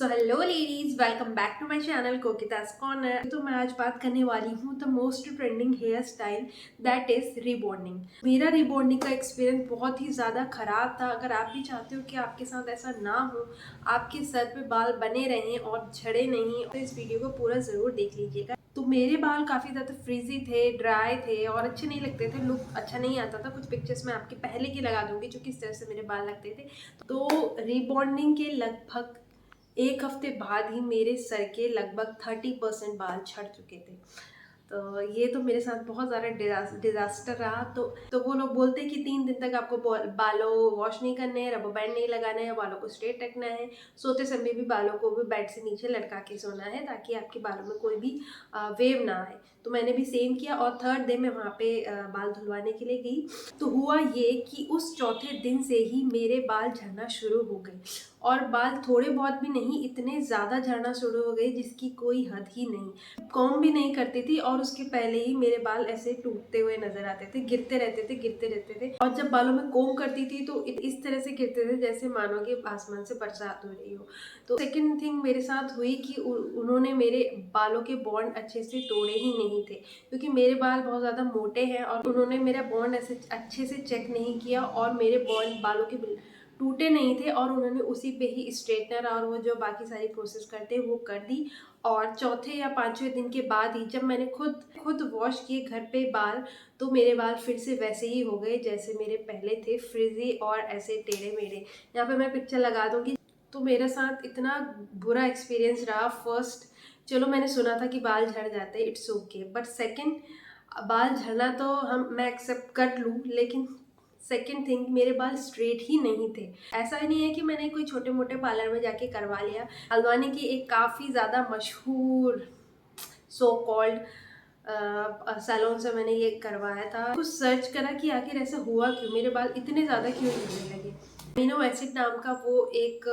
तो hello ladies, welcome back to my channel Kokitas corner. तो मैं आज बात करने वाली हूँ the most trending hair style that is rebonding. मेरा रिबॉन्डिंग का एक्सपीरियंस बहुत ही ज़्यादा ख़राब था। अगर आप भी चाहते हो कि आपके साथ ऐसा ना हो, आपके सर पे बाल बने रहें और झड़े नहीं, तो इस वीडियो को पूरा ज़रूर देख लीजिएगा। तो मेरे बाल काफ़ी ज़्यादा फ्रीजी थे, ड्राई थे और अच्छे नहीं लगते थे, लुक अच्छा नहीं आता था। कुछ पिक्चर्स मैं आपके पहले की लगा दूंगी जो किस तरह से मेरे बाल लगते थे। तो रिबॉन्डिंग के लगभग एक हफ्ते बाद ही मेरे सर के लगभग 30% बाल झड़ चुके थे। तो ये तो मेरे साथ बहुत ज़्यादा डिजास्टर रहा। तो वो लोग बोलते हैं कि 3 दिन तक आपको बालों वॉश नहीं करने हैं, रबर बैंड नहीं लगाना है, बालों को स्ट्रेट रखना है, सोते समय भी बालों को भी बेड से नीचे लटका के सोना है ताकि आपके बालों में कोई भी वेव ना आए। तो मैंने भी सेम किया और थर्ड डे मैं वहाँ पे बाल धुलवाने के लिए गई। तो हुआ ये कि उस चौथे दिन से ही मेरे बाल झड़ना शुरू हो गए और बाल थोड़े बहुत भी नहीं, इतने ज़्यादा झड़ना शुरू हो गए जिसकी कोई हद ही नहीं। कॉम्ब भी नहीं करती थी और उसके पहले ही मेरे बाल ऐसे टूटते हुए नजर आते थे, गिरते रहते थे। और जब बालों में कोम्ब करती थी तो इस तरह से गिरते थे जैसे मानो कि आसमान से बरसात हो रही हो। तो सेकंड थिंग मेरे साथ हुई कि उन्होंने मेरे बालों के बॉन्ड अच्छे से तोड़े ही नहीं थे, क्योंकि मेरे बाल बहुत ज़्यादा मोटे हैं और उन्होंने मेरा बॉन्ड ऐसे अच्छे से चेक नहीं किया और मेरे बॉन्ड बालों के टूटे नहीं थे और उन्होंने उसी पे ही स्ट्रेटनर और वो जो बाकी सारी प्रोसेस करते हैं वो कर दी। और चौथे या पांचवें दिन के बाद ही जब मैंने खुद खुद वॉश किए घर पे बाल, तो मेरे बाल फिर से वैसे ही हो गए जैसे मेरे पहले थे, फ्रिजी और ऐसे टेढ़े मेढ़े। यहाँ पे मैं पिक्चर लगा दूंगी। तो मेरे साथ इतना बुरा एक्सपीरियंस रहा। फर्स्ट, चलो मैंने सुना था कि बाल झड़ जाते हैं, इट्स ओके, बट सेकंड, बाल झड़ना तो मैं एक्सेप्ट कर लूँ, लेकिन सेकेंड थिंग, मेरे बाल स्ट्रेट ही नहीं थे। ऐसा ही नहीं है कि मैंने कोई छोटे मोटे पार्लर में जाके करवा लिया। हल्द्वानी की एक काफ़ी ज़्यादा मशहूर सो कॉल्ड सैलून से मैंने ये करवाया था। कुछ सर्च करा कि आखिर ऐसा हुआ क्यों, मेरे बाल इतने ज़्यादा क्यों झड़ने लगे। अमीनो एसिड नाम का वो एक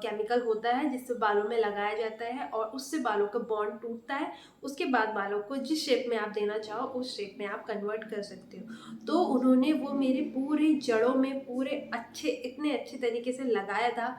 केमिकल होता है जिससे बालों में लगाया जाता है और उससे बालों का बॉन्ड टूटता है। उसके बाद बालों को जिस शेप में आप देना चाहो उस शेप में आप कन्वर्ट कर सकते हो। तो उन्होंने वो मेरे पूरे जड़ों में पूरे इतने अच्छे तरीके से लगाया था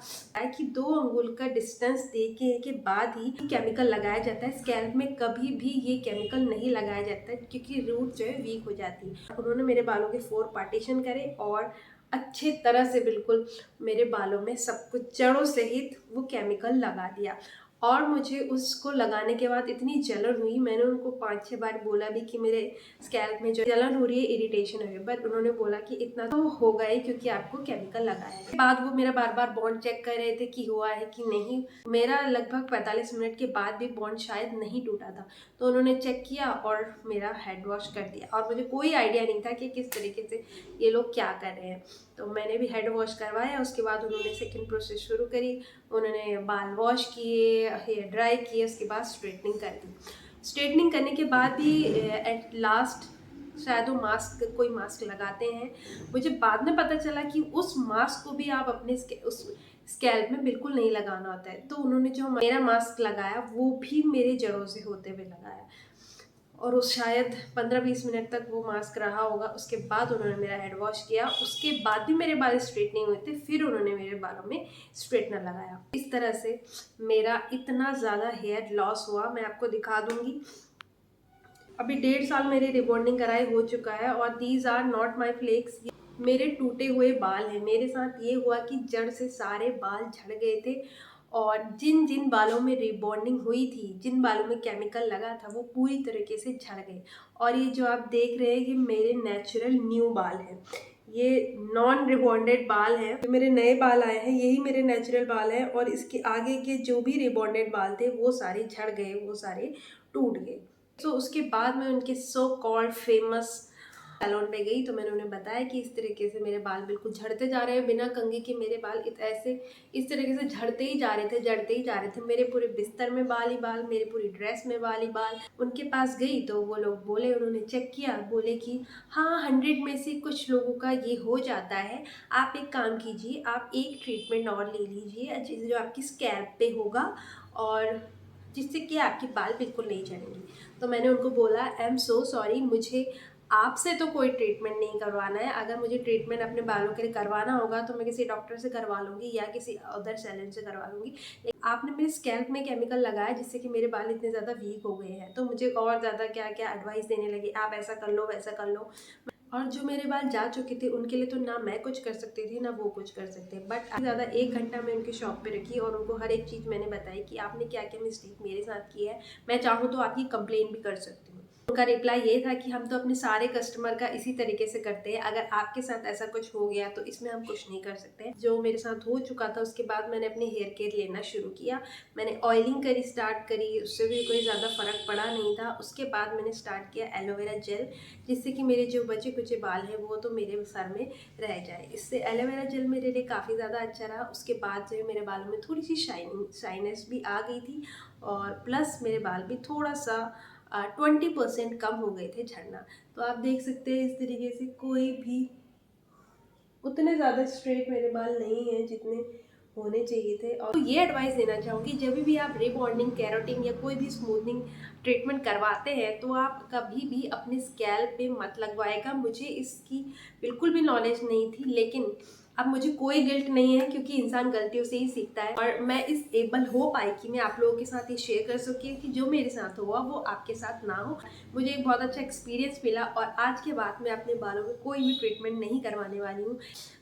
कि 2 अंगुल का डिस्टेंस देने के बाद ही केमिकल लगाया जाता है। स्कैल्प में कभी भी ये केमिकल नहीं लगाया जाता है क्योंकि रूट जो है वीक हो जाती है। उन्होंने मेरे बालों के 4 पार्टीशन करे और अच्छे तरह से बिल्कुल मेरे बालों में सब कुछ जड़ों सहित वो केमिकल लगा दिया। और मुझे उसको लगाने के बाद इतनी जलन हुई, मैंने उनको 5-6 बार बोला भी कि मेरे स्कैल्प में जो जलन हो रही है, इरिटेशन हो रही है, बट उन्होंने बोला कि इतना तो होगा ही क्योंकि आपको केमिकल लगाया है। बाद वो मेरा बार बार बॉन्ड चेक कर रहे थे कि हुआ है कि नहीं। मेरा लगभग 45 मिनट के बाद भी बॉन्ड शायद नहीं टूटा था। तो उन्होंने चेक किया और मेरा हेड वॉश कर दिया और मुझे कोई आइडिया नहीं था कि किस तरीके से ये लोग क्या कर रहे हैं। तो मैंने भी हेड वॉश करवाया। उसके बाद उन्होंने सेकेंड प्रोसेस शुरू करी। उन्होंने बाल वॉश किए, हेयर ड्राई किए, उसके बाद स्ट्रेटनिंग कर दी। स्ट्रेटनिंग करने के बाद भी एट लास्ट शायद वो कोई मास्क लगाते हैं। मुझे बाद में पता चला कि उस मास्क को भी आप अपने उस स्कैल्प में बिल्कुल नहीं लगाना होता है। तो उन्होंने जो मेरा मास्क लगाया वो भी मेरे जड़ों से होते हुए लगाया और उस शायद 15-20 मिनट तक वो मास्क रहा होगा। उसके बाद उन्होंने मेरा हेड वॉश किया। उसके बाद भी मेरे बाल स्ट्रेट नहीं हुए थे, फिर उन्होंने मेरे बालों में स्ट्रेटनर लगाया। इस तरह से मेरा इतना ज़्यादा हेयर लॉस हुआ, मैं आपको दिखा दूंगी। अभी 1.5 साल मेरी रिबॉन्डिंग कराई हो चुका है और these are not my flex, मेरे टूटे हुए बाल हैं। मेरे साथ ये हुआ कि जड़ से सारे बाल झड़ गए थे और जिन जिन बालों में रिबॉन्डिंग हुई थी, जिन बालों में केमिकल लगा था, वो पूरी तरीके से झड़ गए। और ये जो आप देख रहे हैं ये मेरे नेचुरल न्यू बाल हैं, ये नॉन रिबॉन्डेड बाल हैं। जो मेरे नए बाल आए हैं यही मेरे नेचुरल बाल हैं और इसके आगे के जो भी रिबॉन्डेड बाल थे वो सारे झड़ गए, वो सारे टूट गए। तो उसके बाद मैं उनके सो कॉल्ड फेमस सैलून पे गई तो मैंने उन्हें बताया कि इस तरीके से मेरे बाल बिल्कुल झड़ते जा रहे हैं, बिना कंघी के मेरे बाल ऐसे इस तरीके से झड़ते ही जा रहे थे, जड़ते ही जा रहे थे। मेरे पूरे बिस्तर में बाल ही बाल, मेरे पूरी ड्रेस में बाल ही बाल। उनके पास गई तो वो लोग बोले, उन्होंने चेक किया, बोले कि हाँ 100 में से कुछ लोगों का ये हो जाता है। आप एक काम कीजिए, आप एक ट्रीटमेंट और ले लीजिए जो आपकी स्कैल्प पे होगा और जिससे कि आपके बाल बिल्कुल नहीं झड़ेंगे। तो मैंने उनको बोला आई एम सो सॉरी, मुझे आपसे तो कोई ट्रीटमेंट नहीं करवाना है। अगर मुझे ट्रीटमेंट अपने बालों के लिए करवाना होगा तो मैं किसी डॉक्टर से करवा लूँगी या किसी अदर सैलून से करवा लूँगी। लेकिन आपने मेरे स्कैल्प में केमिकल लगाया जिससे कि मेरे बाल इतने ज़्यादा वीक हो गए हैं, तो मुझे और ज़्यादा क्या-क्या एडवाइस देने लगे, आप ऐसा कर लो, वैसा कर लो। और जो मेरे बाल जा चुके थे उनके लिए तो ना मैं कुछ कर सकती थी ना वो कुछ कर सकते, बट ज़्यादा 1 घंटा मैं उनकी शॉप पे रखी और उनको हर एक चीज़ मैंने बताई कि आपने क्या-क्या मिस्टेक मेरे साथ की है। मैं चाहूँ तो आपकी कंप्लेन भी कर सकती हूँ। उनका रिप्लाई ये था कि हम तो अपने सारे कस्टमर का इसी तरीके से करते हैं, अगर आपके साथ ऐसा कुछ हो गया तो इसमें हम कुछ नहीं कर सकते। जो मेरे साथ हो चुका था उसके बाद मैंने अपनी हेयर केयर लेना शुरू किया। मैंने ऑयलिंग स्टार्ट करी, उससे भी कोई ज़्यादा फ़र्क पड़ा नहीं था। उसके बाद मैंने स्टार्ट किया एलोवेरा जेल, जिससे कि मेरे जो बचे कुचे बाल हैं वो तो मेरे सर में रह जाए। इससे एलोवेरा जेल मेरे लिए काफ़ी ज़्यादा अच्छा रहा। उसके बाद जो है मेरे बालों में थोड़ी सी शाइनेस भी आ गई थी और प्लस मेरे बाल भी थोड़ा सा 20% कम हो गए थे झड़ना। तो आप देख सकते हैं इस तरीके से कोई भी उतने ज़्यादा स्ट्रेट मेरे बाल नहीं हैं जितने होने चाहिए थे। और तो ये एडवाइस देना चाहूँगी, जब भी आप रिबॉन्डिंग, केराटिन या कोई भी स्मूथनिंग ट्रीटमेंट करवाते हैं तो आप कभी भी अपने स्कैल्प पे मत लगवाएगा। मुझे इसकी बिल्कुल भी नॉलेज नहीं थी, लेकिन अब मुझे कोई गिल्ट नहीं है क्योंकि इंसान गलतियों से ही सीखता है। और मैं इस एबल हो पाई कि मैं आप लोगों के साथ ये शेयर कर सकी कि जो मेरे साथ हुआ वो आपके साथ ना हो। मुझे एक बहुत अच्छा एक्सपीरियंस मिला और आज के बाद मैं अपने बालों में कोई भी ट्रीटमेंट नहीं करवाने वाली हूँ।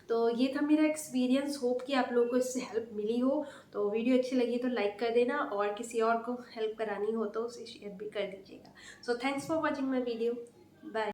तो ये था मेरा एक्सपीरियंस। होप कि आप लोगों को इससे हेल्प मिली हो। तो वीडियो अच्छी लगी तो लाइक कर देना और किसी और को हेल्प करानी हो तो उसे शेयर भी कर दीजिएगा। So thanks for watching my video. Bye.